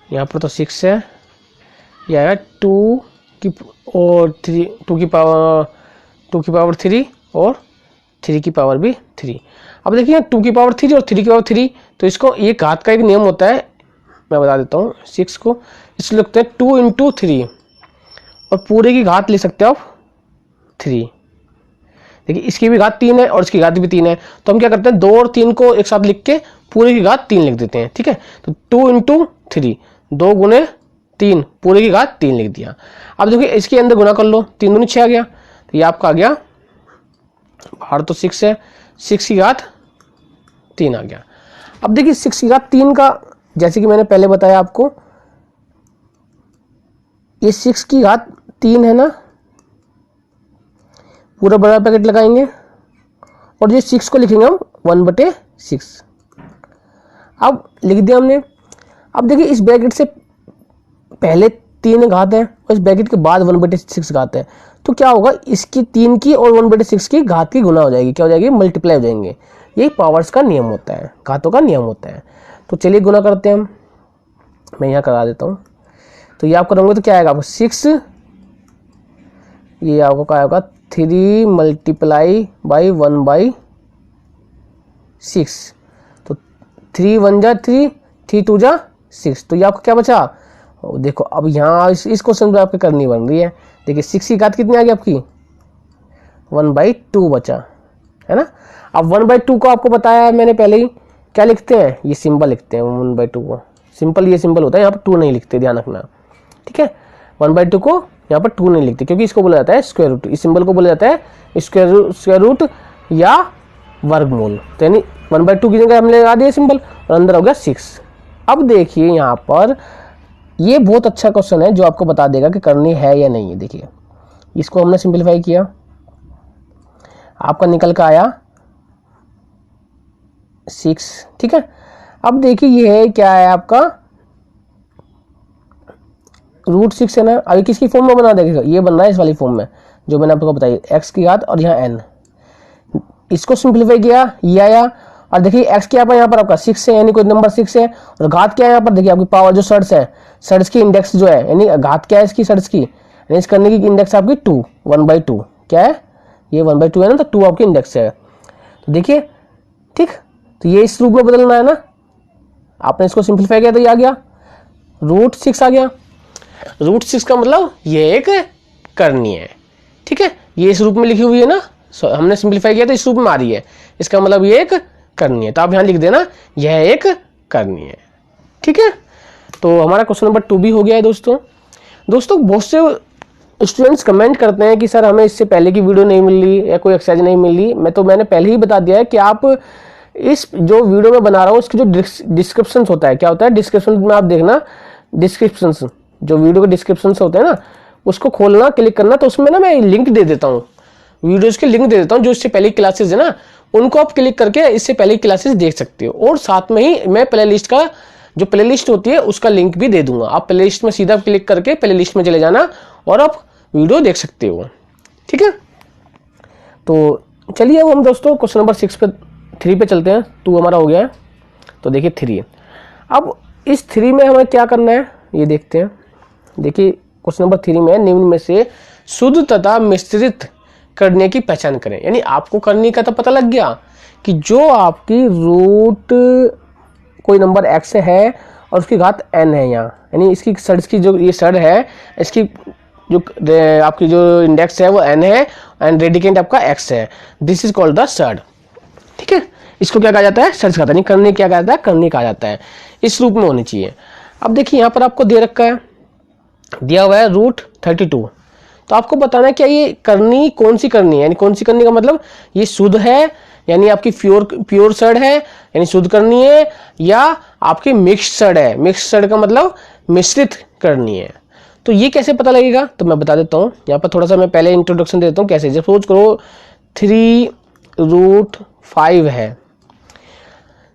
यहाँ पर तो 6 है, यह आया 2 की और 3, 2 की पावर 3 और 3 की पावर भी 3। अब देखिए 2 की पावर 3 और 3 की पावर 3, तो इसको ये घात का एक नियम होता है, मैं बता देता हूँ। 6 को इसलिए लिखते हैं 2 इंटू 3, और पूरे की घात ले सकते हो आप 3। देखिए इसकी भी घात 3 है और इसकी घात भी 3 है, तो हम क्या करते हैं 2 और 3 को एक साथ लिख के पूरे की घात 3 लिख देते हैं, ठीक है। तो 2 इंटू 3, 2 गुने 3, पूरे की घात 3 लिख दिया। अब देखिए इसके अंदर गुना कर लो, 3 दूनी 6 आ गया, तो ये आपका आ गया, बाहर तो 6 है, 6 की घात 3 आ गया। अब देखिए 6 की घात 3 का, जैसे कि मैंने पहले बताया आपको, ये 6 की घात 3 है ना, पूरा बड़ा पैकेट लगाएंगे और ये 6 को लिखेंगे हम 1/6। अब लिख दिया हमने। अब देखिए इस ब्रैकेट से पहले 3 घात है और इस ब्रैकेट के बाद 1/6 घात है, तो क्या होगा, इसकी 3 की और 1/6 की घात की गुना हो जाएगी, क्या हो जाएगी, मल्टीप्लाई हो जाएंगे। यही पावर्स का नियम होता है, घातों का नियम होता है। तो चलिए गुना करते हैं हम, मैं यहाँ करा देता हूँ। तो ये आप करोगे तो क्या आएगा आपको 6, ये आपको क्या होगा 3 मल्टीप्लाई बाई 1/6, तो 3 1 जा 3, 3 2 जा 6, तो ये आपको क्या बचा, देखो अब यहाँ इस क्वेश्चन में आपकी करनी बन रही है। देखिए 6 की घात कितनी आ गई आपकी, 1/2 बचा, है ना। अब 1/2 को आपको बताया है मैंने पहले ही, क्या लिखते हैं, ये सिंबल लिखते हैं 1/2 को, सिंपल ये सिंबल होता है, यहाँ पर 2 नहीं लिखते, ध्यान रखना, ठीक है। 1/2 को यहाँ पर 2 नहीं लिखते, क्योंकि इसको बोला जाता है स्क्वायर रूट, इस सिंबल को बोला जाता है स्क्वायर रूट या वर्गमूल। तो यानी 1/2 की जगह हमने लगा दिया सिंबल और अंदर हो गया 6। अब देखिए यहाँ पर ये बहुत अच्छा क्वेश्चन है जो आपको बता देगा कि करनी है या नहीं है। देखिए इसको हमने सिंपलीफाई किया, आपका निकल का आया 6, ठीक है। अब देखिए ये क्या है आपका √6 है ना। अभी किसकी फॉर्म में बना देगा, ये बन रहा है इस वाली फॉर्म में जो मैंने आपको बताई, x की घात और यहाँ n, इसको सिंपलीफाई किया, ये आया। और देखिए x क्या यहाँ पर आपका 6 है, यानी कोई नंबर 6 है, और घात क्या है यहाँ पर, देखिए आपकी पावर जो सर्ड्स है, सर्ड्स की इंडेक्स जो है, यानी घात क्या है इसकी सर्ड्स की, यानी इस करने की इंडेक्स आपकी 2, 1/2 क्या है, ये 1/2 है ना, तो 2 आपकी इंडेक्स है। तो देखिए ठीक, तो ये इस रूप में बदलना है ना, आपने इसको सिंपलीफाई किया तो ये आ गया √6 आ गया। √6 का मतलब ये एक करनी है, ठीक है, ये इस रूप में लिखी हुई है ना, हमने सिंपलीफाई किया तो इस रूप में आ रही है, इसका मतलब ये एक करनी है, तो आप यहाँ लिख देना यह एक करनी है, ठीक है। तो हमारा क्वेश्चन नंबर 2 भी हो गया है दोस्तों। बहुत से स्टूडेंट्स कमेंट करते हैं कि सर हमें इससे पहले की वीडियो नहीं मिल रही या कोई एक्सरसाइज नहीं मिल रही। मैंने पहले ही बता दिया है कि आप इस जो वीडियो में बना रहा हूँ उसकी जो डिस्क्रिप्शन होता है, क्या होता है डिस्क्रिप्शन में आप देखना, डिस्क्रिप्शन जो वीडियो के डिस्क्रिप्शन होते हैं ना, उसको खोलना, क्लिक करना, तो उसमें ना मैं लिंक दे देता हूँ, वीडियोस के लिंक दे देता हूँ, जो इससे पहले क्लासेस है ना उनको आप क्लिक करके इससे पहले क्लासेस देख सकते हो। और साथ में ही मैं प्ले लिस्ट का जो प्ले लिस्ट होती है उसका लिंक भी दे दूंगा, आप प्ले लिस्ट में सीधा क्लिक करके प्ले लिस्ट में चले जाना और आप वीडियो देख सकते हो, ठीक है। तो चलिए अब हम दोस्तों क्वेश्चन नंबर 3 पे चलते हैं। 2 हमारा हो गया है, तो देखिए 3, अब इस 3 में हमें क्या करना है ये देखते हैं। देखिए क्वेश्चन नंबर 3 में निम्न में से शुद्ध तथा मिश्रित करने की पहचान करें, यानी आपको करने का तो पता लग गया कि जो आपकी रूट कोई नंबर x है और उसकी घात n है यहाँ, यानी इसकी सर्ड्स की जो ये सर्ड है, इसकी जो आपकी जो इंडेक्स है वो n है एंड रेडिकेंट आपका x है, this is called the surd, ठीक है। इसको क्या कहा जाता है, सर्ड्स कहा जाता है, करने क्या कहा जाता है, करने कहा जाता है, इस रूप में होनी चाहिए। अब देखिए यहाँ पर आपको दे रखा है, दिया हुआ है √32, तो आपको बताना है क्या ये करनी कौन सी करनी है, यानी कौन सी करनी का मतलब ये शुद्ध है, यानी आपकी प्योर सर्ड है यानी शुद्ध करनी है, या आपकी मिक्स्ड सर्ड है, मिक्स्ड सर्ड का मतलब मिश्रित करनी है। तो ये कैसे पता लगेगा, तो मैं बता देता हूँ। यहाँ पर थोड़ा सा मैं पहले इंट्रोडक्शन दे देता हूँ कैसे। सपोज करो 3√5 है,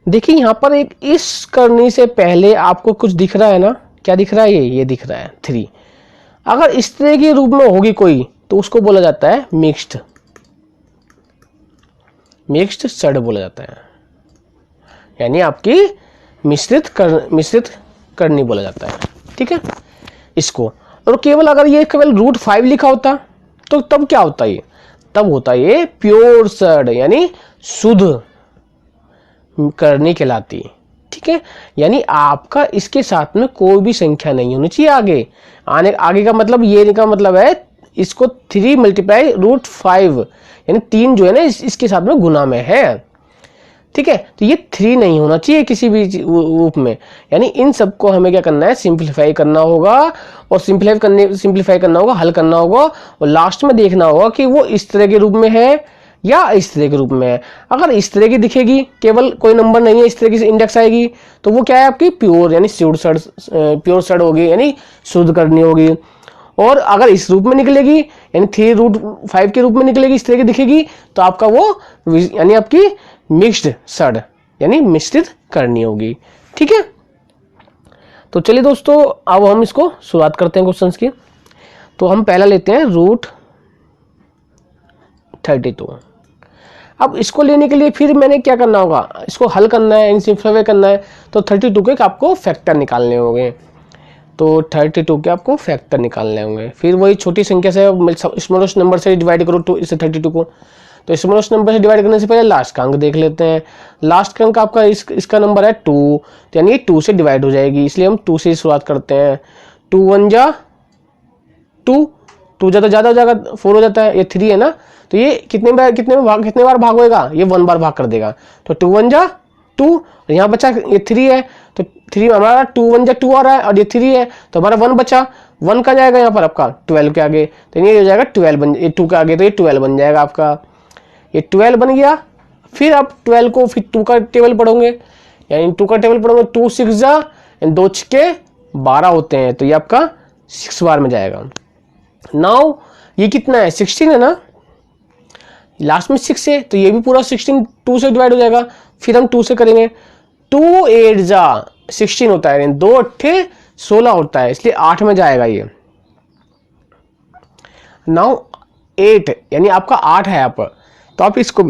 देखिए यहाँ पर एक इस करनी से पहले आपको कुछ दिख रहा है ना, क्या दिख रहा है, ये दिख रहा है 3। अगर इस तरह के रूप में होगी कोई तो उसको बोला जाता है मिक्स्ड सड बोला जाता है, यानी आपकी मिश्रित करनी बोला जाता है। ठीक है इसको। और केवल अगर ये केवल √5 लिखा होता तो तब क्या होता है, तब होता है ये प्योर सड यानी शुद्ध करनी कहलाती। ठीक है, यानी आपका इसके साथ में कोई भी संख्या नहीं होनी चाहिए आगे का मतलब ये का मतलब है इसको 3 × √5 यानी 3 जो है ना इसके साथ में गुना में है। ठीक है, तो ये 3 नहीं होना चाहिए किसी भी रूप में, यानी इन सबको हमें क्या करना है, सिंप्लीफाई करना होगा। और सिंप्लीफाई करना होगा, हल करना होगा, और लास्ट में देखना होगा कि वो इस तरह के रूप में है या इस तरह के रूप में है। अगर इस तरह की दिखेगी, केवल कोई नंबर नहीं है, इस तरह की इंडेक्स आएगी, तो वो क्या है आपकी प्योर यानी प्योर सड होगी, यानी शुद्ध करनी होगी। और अगर इस रूप में निकलेगी यानी 3√5 के रूप में निकलेगी, इस तरह की दिखेगी, तो आपका वो यानी आपकी मिक्स्ड सड यानी मिश्रित करनी होगी। ठीक है, तो चलिए दोस्तों अब हम इसको शुरुआत करते हैं क्वेश्चंस की। तो हम पहला लेते हैं √32। अब इसको लेने के लिए फिर मैंने क्या करना होगा, इसको हल करना है, सिंप्लीफाई करना है, तो 32 के आपको फैक्टर निकालने होंगे। तो 32 के आपको फैक्टर निकालने होंगे। फिर वही छोटी संख्या से स्मॉलेस्ट नंबर से डिवाइड करो इसे 32 को। तो स्मॉलेस्ट नंबर से डिवाइड करने से पहले लास्ट का अंक देख लेते हैं। लास्ट का अंक आपका इसका नंबर है 2, तो यानी 2 से डिवाइड हो जाएगी, इसलिए हम 2 से शुरुआत करते हैं। 2 1 जा 2, 2 ज़्यादा हो जाएगा, 4 हो जाता है, ये 3 है ना, तो ये कितने बार भाग होगा, ये 1 बार भाग कर देगा। तो 2 1 जा 2, यहाँ बचा ये 3 है, तो 3 हमारा 2 1 जा 2 आ रहा है, और ये 3 है, तो हमारा 1 बचा। 1 का जाएगा यहाँ पर आपका 12 के आगे, तो ये हो जाएगा 12 ये 2 के आगे, तो ये 12 बन जाएगा आपका। ये 12 बन गया। फिर आप 12 को फिर 2 का टेबल पढ़ोगे, यानी 2 का टेबल पढ़ोगे, 2 6 जा 2 6 12 होते हैं, तो ये आपका 6 बार में जाएगा। नाउ ये कितना है, 16 है ना, लास्ट में 6 है, तो ये भी पूरा 16 2 से डिवाइड हो जाएगा। फिर हम 2 से करेंगे, 2 8 जा 16 होता है, 2 8 16 होता है, इसलिए 8 में जाएगा ये। नाउ 8 यानी आपका 8 है यहाँ पर, तो आप इसको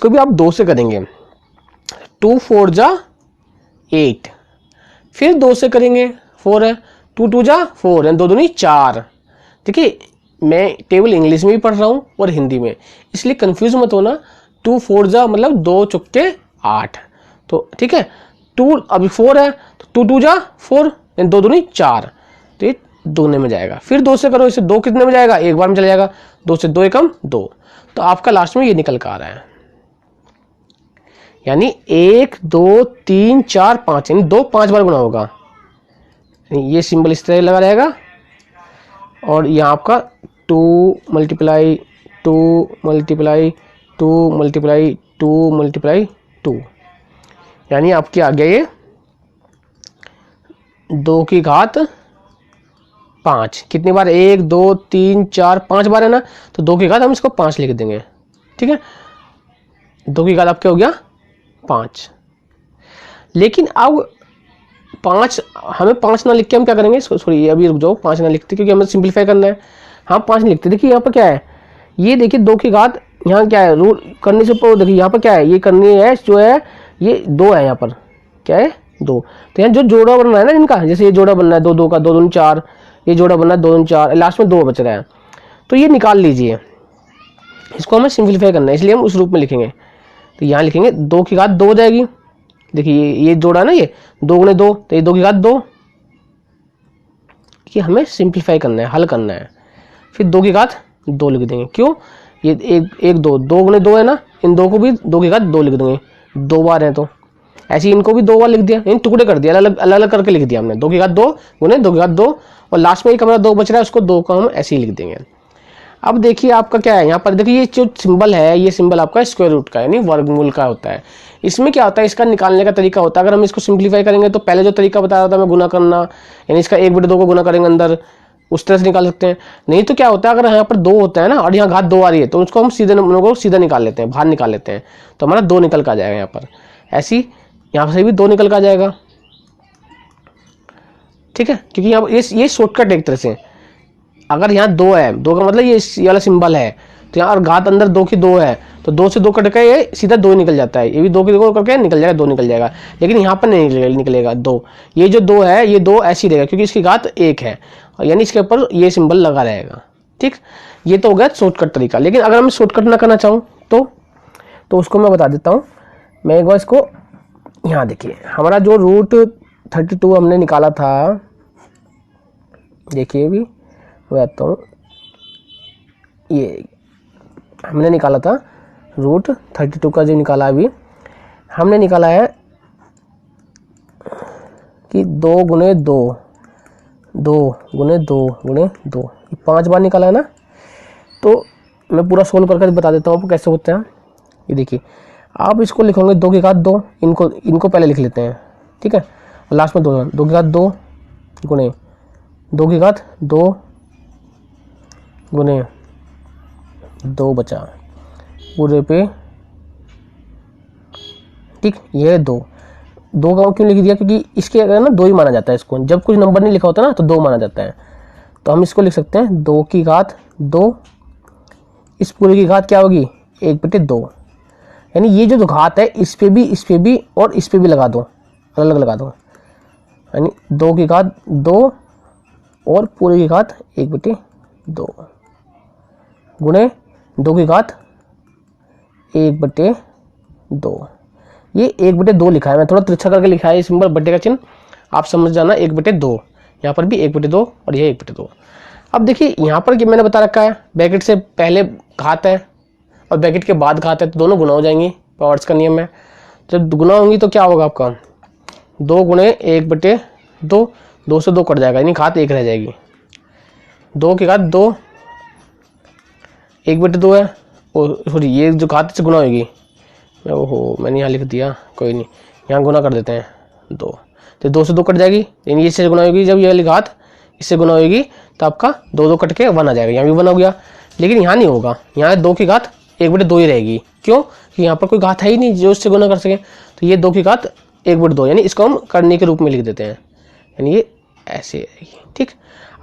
भी आप 2 से करेंगे। 2 4 जा 8, फिर 2 से करेंगे, 4 है, 2 2 जा 4 है, 2 दूनी 4। देखिए मैं टेबल इंग्लिश में भी पढ़ रहा हूँ और हिंदी में, इसलिए कंफ्यूज मत होना। 2 4 जा मतलब 2 चुक्के 8, तो ठीक है। 2 अभी 4 है, तो 2 2 जा 4, 2 दूनी 4, तो ये 2 में जाएगा। फिर 2 से करो, इसे 2 कितने में जाएगा, एक बार में चला जाएगा, 2 से 2 एकम 2, तो आपका लास्ट में ये निकल कर आ रहा है, यानी 1 2 3 4 5, यानी 2 5 बार गुना होगा। ये सिंबल इस तरह लगा रहेगा, और यहाँ आपका 2 × 2 × 2 × 2 × 2, यानी आपके आ गया ये 2 की घात 5। कितनी बार, 1 2 3 4 5 बार है ना, तो 2 की घात हम इसको 5 लिख देंगे। ठीक है, 2 की घात आपके हो गया 5। लेकिन अब 5 हमें 5 ना लिख के हम क्या करेंगे, सॉरी अभी रुक जाओ, 5 ना लिखते क्योंकि हमें सिंप्लीफाई करना है। हाँ 5 नहीं लिखते। देखिए यहाँ पर क्या है, ये देखिए 2 की घात यहाँ क्या है, रूल करने से देखिए यहाँ पर क्या है, ये करनी है जो है ये 2 है, यहाँ पर क्या है 2, तो यहाँ जो जोड़ा बनना है ना इनका, जैसे ये जोड़ा बनना है 2 2 का, 2 2 4, ये जोड़ा बनना है 2 2 4, लास्ट में 2 बच रहा है, तो ये निकाल लीजिए। इसको हमें सिंप्लीफाई करना है, इसलिए हम उस रूप में लिखेंगे। तो यहाँ लिखेंगे 2 की घात 2 हो जाएगी। देखिए ये जोड़ा है ना, ये 2 × 2, तो ये 2 की घात 2, कि हमें सिंप्लीफाई करना है, हल करना है। फिर 2 की घात 2 लिख देंगे, क्यों, ये 1 2 2 × 2 है ना, इन 2 को भी 2 की घात 2 लिख देंगे, 2 बार है, तो ऐसे इनको भी 2 बार लिख दिया, इन टुकड़े कर दिया, अलग अलग करके लिख दिया हमने। 2 की घात 2 × 2 की घात 2, और लास्ट में एक हमारा 2 बच रहा है, उसको 2 का हम ऐसे ही लिख देंगे। अब देखिए आपका क्या है, यहाँ पर देखिए ये जो सिंबल है, ये सिंबल आपका स्क्वायर रूट का यानी वर्गमूल का होता है। इसमें क्या होता है, इसका निकालने का तरीका होता है, अगर हम इसको सिंप्लीफाई करेंगे तो पहले जो तरीका बता रहा था मैं गुना करना, यानी इसका 1/2 को गुना करेंगे अंदर, उस तरह से निकाल सकते हैं। नहीं तो क्या होता है, अगर यहाँ पर 2 होता है ना और यहाँ घात 2 आ रही है, तो उसको हम सीधा निकाल लेते हैं, बाहर निकाल लेते हैं, तो हमारा 2 निकल कर आ जाएगा यहाँ पर। ऐसी यहाँ से भी 2 निकल कर आ जाएगा, ठीक है, क्योंकि यहाँ ये शॉर्टकट एक तरह से। अगर यहाँ 2 है, 2 का मतलब ये वाला सिंबल है, तो यहाँ और घात अंदर 2 की 2 है, तो 2 से 2 कट के ये सीधा 2 निकल जाता है, ये भी 2 की 2 करके निकल जाएगा, 2 निकल जाएगा। लेकिन यहाँ पर नहीं निकलेगा 2, ये जो 2 है ये 2 ऐसी रहेगा क्योंकि इसकी घात 1 है, यानी इसके ऊपर ये सिंबल लगा रहेगा, ठीक। ये तो हो गया शॉर्टकट तरीका। लेकिन अगर मैं शॉर्टकट ना करना चाहूँ तो उसको मैं बता देता हूँ। मैं एक बार इसको यहाँ देखिए, हमारा जो √32 हमने निकाला था, देखिए भी मैं आता हूँ, ये हमने निकाला था √32 का, जो निकाला अभी हमने निकाला है कि 2 गुणे 2 ये 5 बार निकाला है ना। तो मैं पूरा सोल्व करके बता देता हूँ आपको कैसे होता है। ये देखिए, आप इसको लिखोगे 2 की घात 2, इनको पहले लिख लेते हैं, ठीक है, और लास्ट में 2 की घात 2 गुणे 2 की घात 2 गुणे 2 बचा पूरे पे, ठीक। ये 2 का क्यों लिख दिया, क्योंकि इसके अगर ना 2 ही माना जाता है इसको, जब कुछ नंबर नहीं लिखा होता ना तो 2 माना जाता है। तो हम इसको लिख सकते हैं 2 की घात 2, इस पूरे की घात क्या होगी 1/2, यानी ये जो घात है इस पे भी और इस पे भी लगा दो, अलग लगा दो, यानी 2 की घात 2 और पूरे की घात 1/2 गुणे 2 की घात 1/2। ये 1/2 लिखा है, मैं थोड़ा तिरछा करके लिखा है सिंबल, बट्टे का चिन्ह, आप समझ जाना 1/2। यहाँ पर भी 1/2 और यह 1/2। अब देखिए यहाँ पर कि मैंने बता रखा है ब्रैकेट से पहले घात है और ब्रैकेट के बाद घात है, तो दोनों गुना हो जाएंगी, पावर्स का नियम है। जब गुना होंगी तो क्या होगा आपका 2 गुणे 1/2, 2 से 2 कट जाएगा, यानी घात 1 रह जाएगी। 2 की घात 2 1/2 है, और सॉरी ये जो घात से गुना होगी, ओहो मैंने यहाँ लिख दिया, कोई नहीं, यहाँ गुना कर देते हैं 2, तो 2 से 2 कट जाएगी, यानी ये इससे गुना होगी, जब ये वाली घात इससे गुना होगी तो आपका 2 कट के 1 आ जाएगा, यहाँ भी 1 हो गया। लेकिन यहाँ नहीं होगा, यहाँ 2 की घात 1/2 ही रहेगी, क्यों कि यहाँ पर कोई घात है ही नहीं जो इससे गुना कर सके, तो ये 2 की घात 1/2, यानी इसको हम करने के रूप में लिख देते हैं, यानी ये ऐसे रहेगी, ठीक।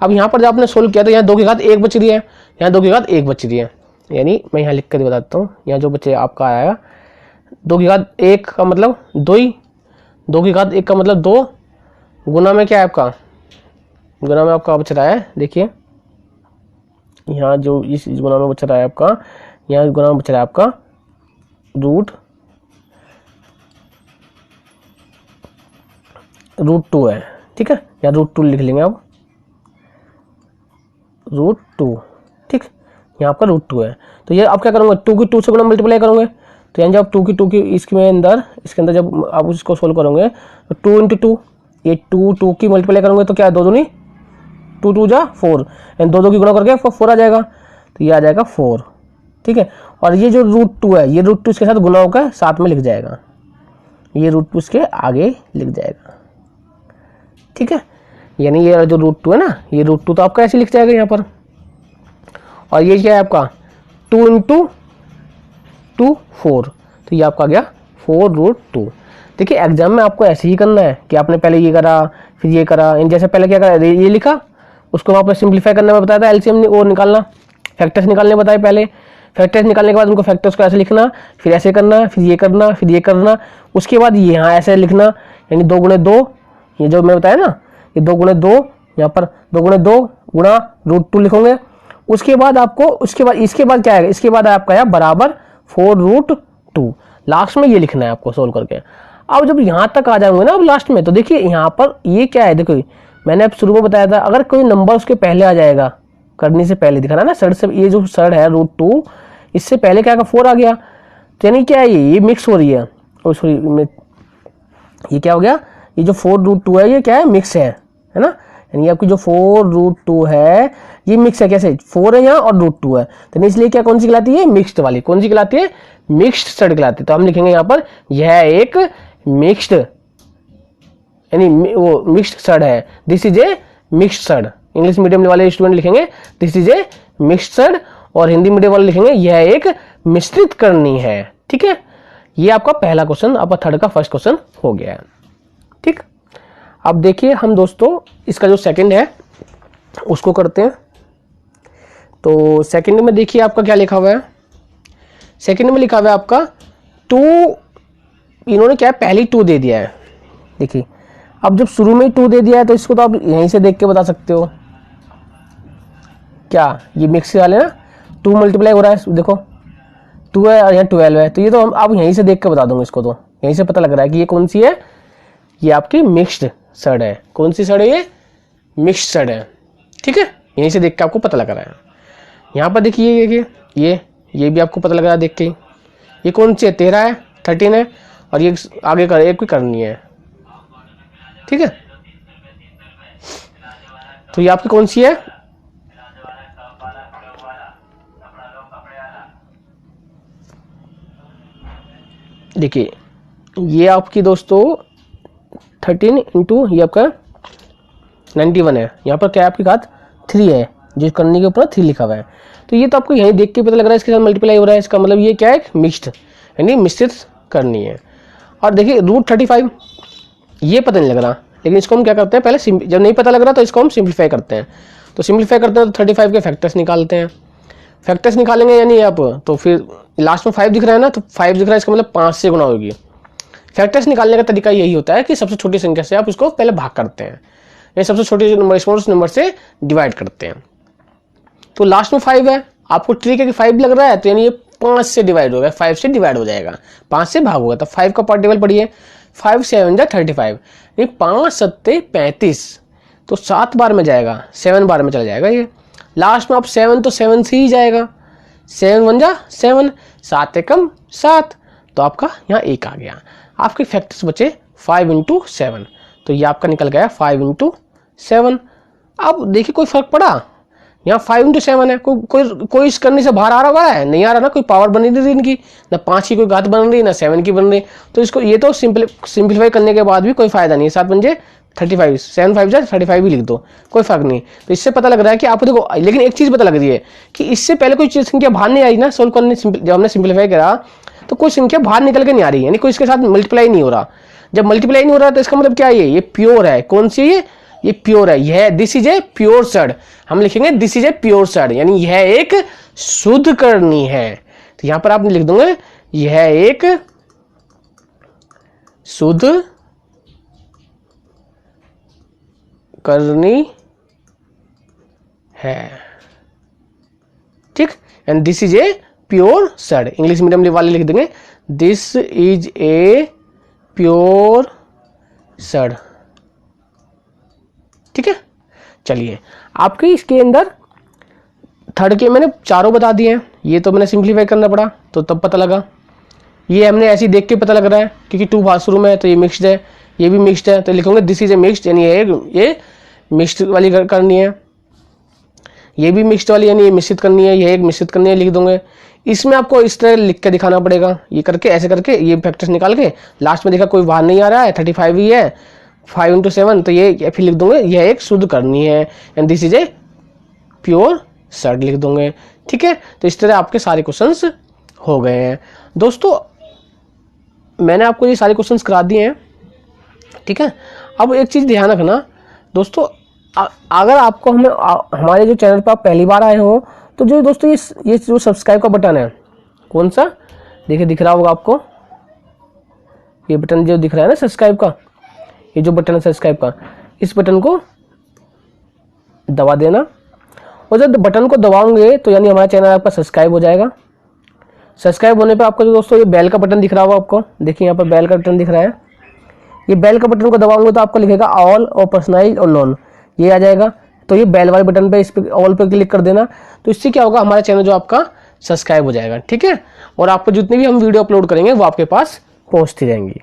अब यहाँ पर जब आपने सोल्व किया तो यहाँ 2 की घात 1 बच रही है, यहाँ 2 की घात 1 बच रही है, यानी मैं यहाँ लिख कर बताता हूँ, यहाँ जो बच्चे आपका आया 2 की घात 1 का मतलब 2 ही, 2 की घात 1 का मतलब 2, गुना में क्या है आपका, गुना में आपका बच रहा है, देखिए यहाँ जो इस गुना में बच रहा है आपका, यहाँ गुना में बच रहा है आपका √2 है, ठीक है, यहाँ √2 लिख लेंगे आप, √2, ठीक, यहाँ आपका √2 है। तो ये आप क्या करोगे 2 की 2 से गुना मल्टीप्लाई करोगे, तो यानी जब 2 की इसके अंदर जब आप उसको सोल्व करोगे तो 2 × 2, ये 2 की मल्टीप्लाई करोगे तो क्या है 2 दूनी 2 2 जा 4, यानी 2 की गुना करके 4 आ जाएगा, तो ये आ जाएगा 4, ठीक है। और ये जो √2 है, ये √2 इसके साथ गुना होकर साथ में लिख जाएगा, ये √2 इसके आगे लिख जाएगा, ठीक है। यानी ये जो √2 है ना, ये √2 तो आपका ऐसे लिख जाएगा यहाँ पर, और ये क्या है आपका 2 × 2 4, तो ये आपका गया 4√2। देखिए एग्जाम में आपको ऐसे ही करना है कि आपने पहले ये करा फिर ये करा, इन जैसे पहले क्या करा ये लिखा, उसको वहाँ पर सिंप्लीफाई करने में बताया था, एलसीएम वो निकालना, फैक्टर्स निकालने बताए पहले, फैक्टर्स निकालने के बाद उनको फैक्टर्स को ऐसे लिखना, फिर ऐसे करना, फिर ये करना, फिर ये करना, उसके बाद यहाँ ऐसे लिखना, यानी 2 × 2, ये जो मैं बताया ना, ये 2 × 2, यहाँ पर 2 × 2 गुणा √2 लिखोगे। उसके बाद आपको इसके बाद क्या है, इसके बाद आपका है बराबर 4√2, लास्ट में ये लिखना है आपको सोल्व करके। अब जब यहाँ तक आ जाएंगे ना अब लास्ट में, तो देखिए यहाँ पर ये क्या है, देखो मैंने अब शुरू में बताया था, अगर कोई नंबर उसके पहले आ जाएगा, करने से पहले दिखाना ना, सर से ये जो सर है √2, इससे पहले क्या 4 आ गया, तो यानी क्या है ये मिक्स हो रही है, सॉरी ये क्या हो गया, ये जो 4√2 है ये क्या है मिक्स है ना, यानी आपकी जो 4√2 है ये मिक्स है, कैसे 4 है यहाँ और √2 है, तो इसलिए क्या कौन सी कहलाती है मिक्स्ड वाली, कौन सी कहलाती है मिक्स्ड स्टड कहलाती है। तो हम लिखेंगे यहाँ पर यह एक मिक्स्ड, यानी वो मिक्स्ड स्टड है, this is A mixed stud. English medium वाले स्टूडेंट लिखेंगे this is A mixed stud, और हिंदी मीडियम वाले लिखेंगे यह एक मिश्रित करनी है, ठीक है। ये आपका पहला क्वेश्चन, आपका थर्ड का फर्स्ट क्वेश्चन हो गया है। ठीक, अब देखिए हम दोस्तों इसका जो सेकंड है उसको करते हैं। तो सेकंड में देखिए आपका क्या लिखा हुआ है। सेकंड में लिखा हुआ है आपका 2, इन्होंने क्या है पहले 2 दे दिया है। देखिए अब जब शुरू में ही 2 दे दिया है तो इसको तो आप यहीं से देख के बता सकते हो। क्या ये मिक्स वाले ना 2 मल्टीप्लाई हो रहा है, देखो 2 है और यहाँ 12 है, तो ये तो हम आप यहीं से देख के बता दूंगा। इसको तो यहीं से पता लग रहा है कि ये कौन सी है, ये आपकी मिक्स्ड सड है। कौन सी सड है ये, मिक्स्ड सड है। ठीक है, यहीं से देख के आपको पता लग रहा है। यहाँ पर देखिए ये भी आपको पता लग रहा है देख के। ये कौन सी है, 13 है, 13 है, और ये आगे कर एक भी करनी है। ठीक है, तो ये आपकी कौन सी है, देखिए ये आपकी दोस्तों 13 इंटू ये आपका 91 है। यहाँ पर क्या है आपकी घात 3 है, जो करने के ऊपर 3 लिखा हुआ है। तो ये तो आपको यहीं देख के पता लग रहा है इसके साथ मल्टीप्लाई हो रहा है। इसका मतलब ये क्या है, मिक्स्ड यानी मिश्रित करनी है। और देखिए √35 ये पता नहीं लग रहा, लेकिन इसको हम क्या करते हैं, पहले जब नहीं पता लग रहा तो इसको हम सिंप्लीफाई करते हैं। तो सिंप्लीफाई करते हैं तो 35 के फैक्टर्स निकालते हैं। फैक्टर्स निकालेंगे यानी आप, तो फिर लास्ट में 5 दिख रहा है ना, तो 5 दिख रहा है, इसका मतलब 5 से गुना होगी। फैक्टर्स निकालने का तरीका यही होता है कि सबसे छोटी संख्या से आप उसको पहले भाग करते हैं, यानी सबसे छोटे नंबर स्मॉलेस्ट नंबर से डिवाइड करते हैं। तो लास्ट में 5 है, आपको ट्रिक है कि 5 लग रहा है, तो यानी ये 5 से डिवाइड होगा, 5 से डिवाइड हो जाएगा, 5 से भाग होगा। तो 5 का पार्टिकल पढ़िए, 5 7 जा 35, यानी 5 7 35, तो 7 बार में जाएगा, 7 बार में चला जाएगा ये। लास्ट में आप 7 तो 7 से ही जाएगा, 7 1 जा 7, 7 एकम 7, तो आपका यहाँ 1 आ गया। आपके फैक्टर्स बचे 5 इंटू 7, तो ये आपका निकल गया 5 इंटू 7। अब देखिए कोई फर्क पड़ा, यहाँ 5 इंटू 7 है, कोई इस करने से बाहर आ रहा है, नहीं आ रहा ना, कोई पावर बन नहीं रही इनकी, ना 5 की कोई घात बन रही, ना 7 की बन रही। तो इसको ये तो सिंप्लीफाई करने के बाद भी कोई फायदा नहीं है। 7 पंजे 35, 7 5 जा 35 भी लिख दो, कोई फर्क नहीं। तो इससे पता लग रहा है कि आपको देखो, लेकिन एक चीज पता लग रही है कि इससे पहले कोई चीज संख्या बाहर नहीं आई ना, सोल्व करने जब हमने सिंप्लीफाई करा तो कोई संख्या बाहर निकल के नहीं आ रही, यानी कोई इसके साथ मल्टीप्लाई नहीं हो रहा। जब मल्टीप्लाई नहीं हो रहा तो इसका मतलब क्या है, ये प्योर है। कौन सी ये प्योर है, यह दिस इज ए प्योर सड। हम लिखेंगे दिस इज ए प्योर सड, यानी यह एक शुद्ध करनी है। तो यहां पर आप लिख दूंगे यह एक शुद्ध करनी है। ठीक, and this is a pure सड। इंग्लिश मीडियम वाले लिख देंगे दिस इज ए प्योर सड। ठीक है, चलिए आपके इसके अंदर थर्ड के मैंने चारों बता दिए हैं। ये तो मैंने सिंप्लीफाई करना पड़ा, तो तब पता लगा। ये हमने ऐसे ही देख के पता लग रहा है क्योंकि 2 भाग शुरू में है, तो ये मिक्स्ड है, ये भी मिक्स्ड है, तो लिखूंगे दिस इज ए मिक्स्ड, यानी ये मिक्स्ड वाली करनी है। ये भी मिक्स्ड वाली यानी ये मिश्रित करनी है, ये एक मिश्रित करनी है, लिख दूंगे। इसमें आपको इस तरह लिख के दिखाना पड़ेगा, ये करके ऐसे करके ये फैक्टर्स निकाल के लास्ट में देखा कोई बाहर नहीं आ रहा है, 35 ही है, 5 इंटू 7, तो ये फिर लिख दूंगे यह एक शुद्ध करनी है, and this is a pure सड लिख दूंगे। ठीक है, तो इस तरह आपके सारे क्वेश्चंस हो गए हैं। दोस्तों मैंने आपको ये सारे क्वेश्चंस करा दिए हैं। ठीक है, अब एक चीज ध्यान रखना दोस्तों, अगर आपको हमारे जो चैनल पर आप पहली बार आए हो तो जो दोस्तों ये जो सब्सक्राइब का बटन है, कौन सा देखिए दिख रहा होगा आपको, ये बटन जो दिख रहा है ना सब्सक्राइब का, ये जो बटन है सब्सक्राइब का, इस बटन को दबा देना। और जब बटन को दबाओगे तो यानी हमारा चैनल आपका सब्सक्राइब हो जाएगा। सब्सक्राइब होने पे आपको जो दोस्तों ये बेल का बटन दिख रहा होगा आपको, देखिए यहाँ पर बेल का बटन दिख रहा है, ये बेल का बटन को दबाओगे तो आपको लिखेगा ऑल और पर्सनलाइज और नॉन, ये आ जाएगा। तो ये बेल वाले बटन पे इस पे ऑल पे क्लिक कर देना, तो इससे क्या होगा, हमारा चैनल जो आपका सब्सक्राइब हो जाएगा। ठीक है, और आपको जितनी भी हम वीडियो अपलोड करेंगे वो आपके पास पहुंचती रहेंगी।